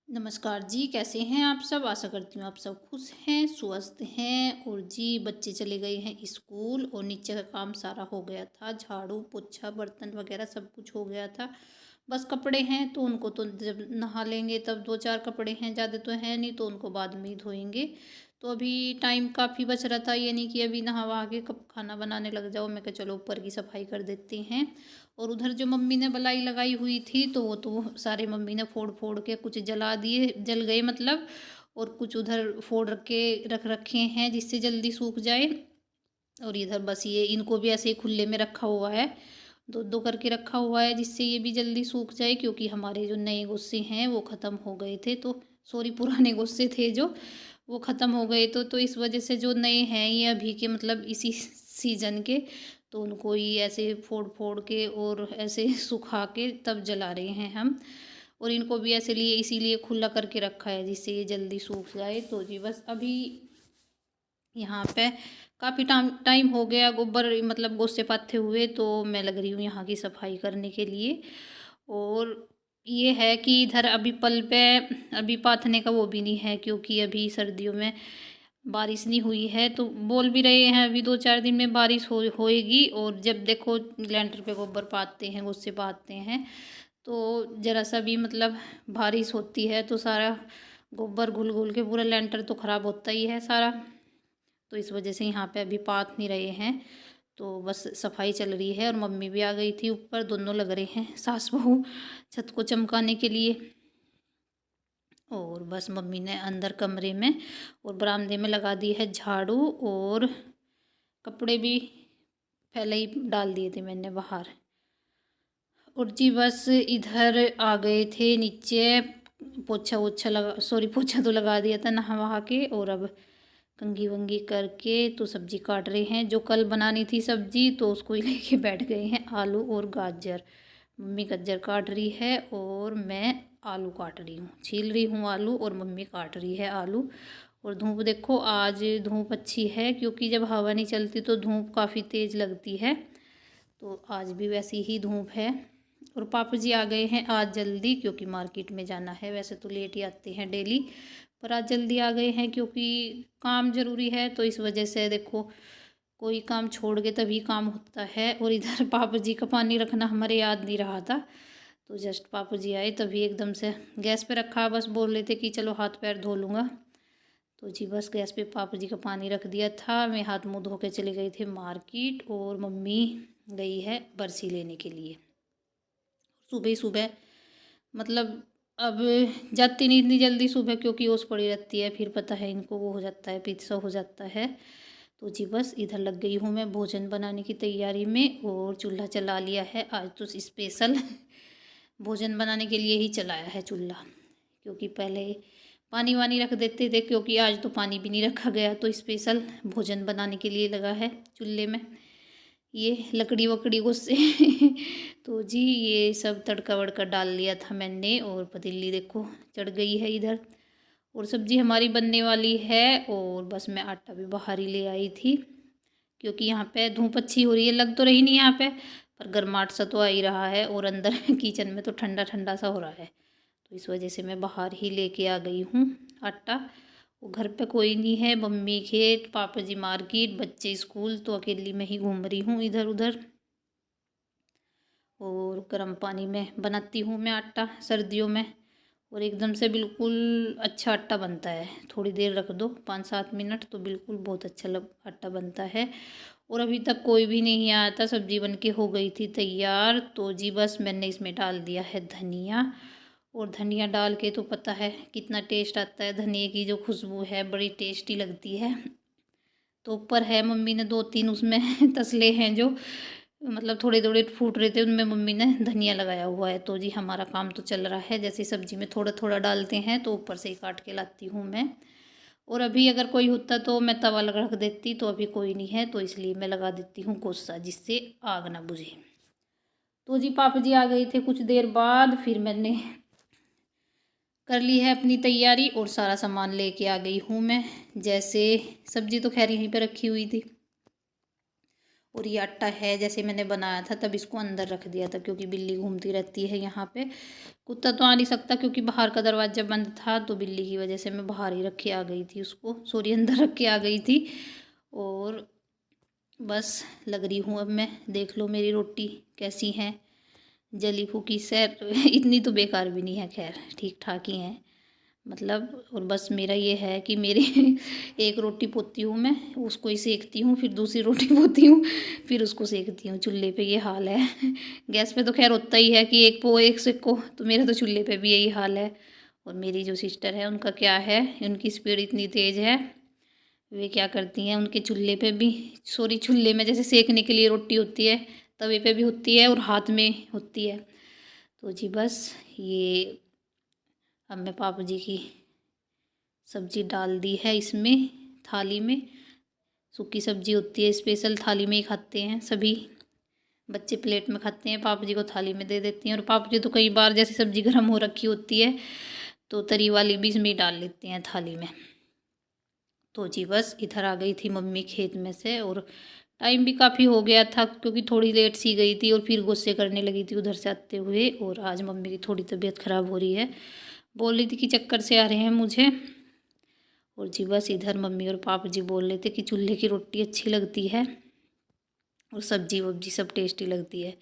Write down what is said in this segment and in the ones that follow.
नमस्कार जी, कैसे हैं आप सब? आशा करती हूँ आप सब खुश हैं, स्वस्थ हैं। और जी बच्चे चले गए हैं स्कूल और नीचे का काम सारा हो गया था, झाड़ू पोछा बर्तन वगैरह सब कुछ हो गया था। बस कपड़े हैं तो उनको तो जब नहा लेंगे तब 2-4 कपड़े हैं, ज़्यादा तो हैं नहीं, तो उनको बाद में ही धोएंगे। तो अभी टाइम काफ़ी बच रहा था, ये नहीं कि अभी नहा-वहा के कब खाना बनाने लग जाओ। मैं कहा चलो ऊपर की सफाई कर देते हैं। और उधर जो मम्मी ने बलाई लगाई हुई थी तो वो सारे मम्मी ने फोड़ फोड़ के कुछ जला दिए, जल गए मतलब। और कुछ उधर फोड़ रख रखे हैं जिससे जल्दी सूख जाए। और इधर बस ये इनको भी ऐसे ही खुले में रखा हुआ है, दो दो करके रखा हुआ है जिससे ये भी जल्दी सूख जाए, क्योंकि हमारे जो नए गुस्से हैं वो ख़त्म हो गए थे। तो सॉरी, पुराने गुस्से थे जो वो ख़त्म हो गए, तो इस वजह से जो नए हैं ये अभी के मतलब इसी सीज़न के, तो उनको ही ऐसे फोड़ फोड़ के और ऐसे सुखा के तब जला रहे हैं हम। और इनको भी ऐसे लिए इसीलिए खुला करके रखा है जिससे ये जल्दी सूख जाए। तो जी बस अभी यहाँ पे काफ़ी टाइम टाइम हो गया गोबर मतलब गोस्से पाथे हुए, तो मैं लग रही हूँ यहाँ की सफाई करने के लिए। और ये है कि इधर अभी पल पे अभी पाथने का वो भी नहीं है, क्योंकि अभी सर्दियों में बारिश नहीं हुई है। तो बोल भी रहे हैं अभी 2-4 दिन में बारिश होएगी। और जब देखो लेंटर पे गोबर पाते हैं, गोस्से पाते हैं, तो ज़रा सा भी मतलब बारिश होती है तो सारा गोबर घुल घुल के पूरा लेंटर तो ख़राब होता ही है सारा। तो इस वजह से यहाँ पे अभी पात नहीं रहे हैं, तो बस सफाई चल रही है। और मम्मी भी आ गई थी ऊपर, दोनों लग रहे हैं सास बहू छत को चमकाने के लिए। और बस मम्मी ने अंदर कमरे में और बरामदे में लगा दी है झाड़ू, और कपड़े भी पहले ही डाल दिए थे मैंने बाहर। और जी बस इधर आ गए थे नीचे, पोछा वोछा लगा, सॉरी पोछा तो लगा दिया था नहा वहा के। और अब कंघी वंगी करके तो सब्जी काट रहे हैं, जो कल बनानी थी सब्जी तो उसको ही लेके बैठ गए हैं, आलू और गाजर। मम्मी गाजर काट रही है और मैं आलू काट रही हूँ, छील रही हूँ आलू और मम्मी काट रही है आलू। और धूप देखो, आज धूप अच्छी है, क्योंकि जब हवा नहीं चलती तो धूप काफ़ी तेज़ लगती है। तो आज भी वैसी ही धूप है। और पापा जी आ गए हैं आज जल्दी, क्योंकि मार्केट में जाना है। वैसे तो लेट ही आते हैं डेली, पर आज जल्दी आ गए हैं क्योंकि काम ज़रूरी है। तो इस वजह से देखो, कोई काम छोड़ के तभी काम होता है। और इधर पापा जी का पानी रखना हमारे याद नहीं रहा था, तो जस्ट पापा जी आए तभी एकदम से गैस पे रखा, बस बोल रहे थे कि चलो हाथ पैर धो लूँगा। तो जी बस गैस पे पापा जी का पानी रख दिया था, मैं हाथ मुँह धो के चले गए थे मार्केट। और मम्मी गई है बरसी लेने के लिए सुबह ही सुबह, मतलब अब जाती नहीं इतनी जल्दी सुबह, क्योंकि ओस पड़ी रहती है, फिर पता है इनको वो हो जाता है, पित्त सा हो जाता है। तो जी बस इधर लग गई हूँ मैं भोजन बनाने की तैयारी में, और चूल्हा चला लिया है। आज तो स्पेशल भोजन बनाने के लिए ही चलाया है चूल्हा, क्योंकि पहले पानी वानी रख देते थे, क्योंकि आज तो पानी भी नहीं रखा गया, तो स्पेशल भोजन बनाने के लिए लगा है चूल्हे में ये लकड़ी वकड़ी गुस्से तो जी ये सब तड़का वड़का डाल लिया था मैंने, और पतीली देखो चढ़ गई है इधर। और सब्जी हमारी बनने वाली है, और बस मैं आटा भी बाहर ही ले आई थी, क्योंकि यहाँ पे धूप अच्छी हो रही है, लग तो रही नहीं यहाँ पे, पर गर्माहट सा तो आ ही रहा है। और अंदर किचन में तो ठंडा ठंडा सा हो रहा है, तो इस वजह से मैं बाहर ही लेके आ गई हूँ आटा। वो घर पे कोई नहीं है, मम्मी खेत, पापा जी मार्केट, बच्चे स्कूल, तो अकेली मैं ही घूम रही हूँ इधर उधर। और गर्म पानी में बनाती हूँ मैं आटा सर्दियों में, और एकदम से बिल्कुल अच्छा आटा बनता है। थोड़ी देर रख दो 5-7 मिनट तो बिल्कुल बहुत अच्छा आटा बनता है। और अभी तक कोई भी नहीं आया था, सब्जी बन के हो गई थी तैयार। तो जी बस मैंने इसमें डाल दिया है धनिया, और धनिया डाल के तो पता है कितना टेस्ट आता है, धनिए की जो खुशबू है बड़ी टेस्टी लगती है। तो ऊपर है मम्मी ने 2-3 उसमें तसले हैं जो मतलब थोड़े थोड़े फूट रहे थे, उनमें मम्मी ने धनिया लगाया हुआ है। तो जी हमारा काम तो चल रहा है, जैसे सब्जी में थोड़ा थोड़ा डालते हैं तो ऊपर से ही काट के लाती हूँ मैं। और अभी अगर कोई होता तो मैं तवा लगा रख देती, तो अभी कोई नहीं है, तो इसलिए मैं लगा देती हूँ कोसा, जिससे आग ना बुझे। तो जी पापा जी आ गए थे कुछ देर बाद, फिर मैंने कर ली है अपनी तैयारी और सारा सामान लेके आ गई हूँ मैं। जैसे सब्जी तो खैर यहीं पे रखी हुई थी, और ये आटा है जैसे मैंने बनाया था तब इसको अंदर रख दिया था, क्योंकि बिल्ली घूमती रहती है यहाँ पे। कुत्ता तो आ नहीं सकता क्योंकि बाहर का दरवाज़ा बंद था, तो बिल्ली की वजह से मैं बाहर ही रख के आ गई थी उसको, सॉरी अंदर रख के आ गई थी। और बस लग रही हूँ अब मैं। देख लो मेरी रोटी कैसी है, जली फूकी सैर इतनी तो बेकार भी नहीं है, खैर ठीक ठाक ही है मतलब। और बस मेरा ये है कि मेरी एक रोटी पोती हूँ मैं, उसको ही सेकती हूँ, फिर दूसरी रोटी पोती हूँ, फिर उसको सेकती हूँ। चूल्हे पे ये हाल है गैस पे तो खैर होता ही है कि एक पो एक सेको, तो मेरा तो चूल्हे पे भी यही हाल है। और मेरी जो सिस्टर है उनका क्या है, उनकी स्पीड इतनी तेज़ है, वे क्या करती हैं उनके चूल्हे पे भी, सॉरी चूल्हे में जैसे सेकने के लिए रोटी होती है, तवे पे भी होती है और हाथ में होती है। तो जी बस ये अब मैं पापा जी की सब्जी डाल दी है इसमें थाली में। सूखी सब्जी होती है, स्पेशल थाली में ही खाते हैं सभी बच्चे, प्लेट में खाते हैं, पापा जी को थाली में दे देती हैं। और पापा जी तो कई बार जैसे सब्जी गर्म हो रखी होती है तो तरी वाली भी इसमें डाल लेते हैं थाली में। तो जी बस इधर आ गई थी मम्मी खेत में से, और टाइम भी काफ़ी हो गया था क्योंकि थोड़ी लेट सी गई थी और फिर गुस्से करने लगी थी उधर से आते हुए। और आज मम्मी की थोड़ी तबीयत ख़राब हो रही है, बोल रही थी कि चक्कर से आ रहे हैं मुझे। और जी बस इधर मम्मी और पापा जी बोल रहे थे कि चूल्हे की रोटी अच्छी लगती है और सब्जी वब्जी सब टेस्टी लगती है,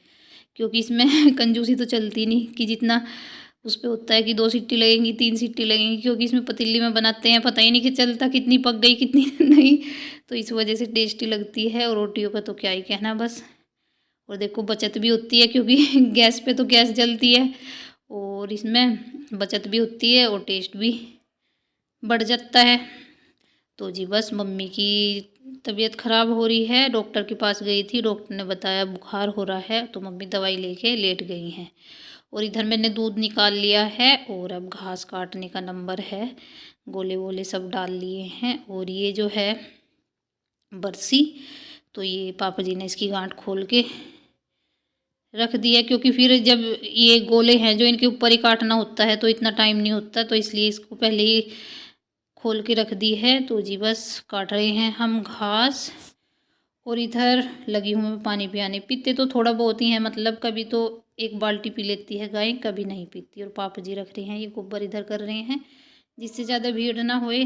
क्योंकि इसमें कंजूसी तो चलती नहीं कि जितना उस पर होता है कि 2 सीटी लगेंगी 3 सीटी लगेंगी, क्योंकि इसमें पतीली में बनाते हैं, पता ही नहीं कि चलता कितनी पक गई कितनी नहीं। तो इस वजह से टेस्टी लगती है। और रोटियों का तो क्या ही कहना बस। और देखो बचत भी होती है क्योंकि गैस पे तो गैस जलती है, और इसमें बचत भी होती है और टेस्ट भी बढ़ जाता है। तो जी बस मम्मी की तबीयत ख़राब हो रही है, डॉक्टर के पास गई थी, डॉक्टर ने बताया बुखार हो रहा है, तो मम्मी दवाई लेके लेट गई हैं। और इधर मैंने दूध निकाल लिया है और अब घास काटने का नंबर है, गोले वोले सब डाल लिए हैं। और ये जो है बरसी, तो ये पापा जी ने इसकी गांठ खोल के रख दिया, क्योंकि फिर जब ये गोले हैं जो इनके ऊपर ही काटना होता है तो इतना टाइम नहीं होता, तो इसलिए इसको पहले ही खोल के रख दी है। तो जी बस काट रहे हैं हम घास। और इधर लगी हूँ मैं पानी पियाने। पीते तो थोड़ा बहुत ही है, मतलब कभी तो 1 बाल्टी पी लेती है गाय, कभी नहीं पीती। और पापा जी रख रहे हैं ये गोबर इधर कर रहे हैं जिससे ज़्यादा भीड़ ना होए।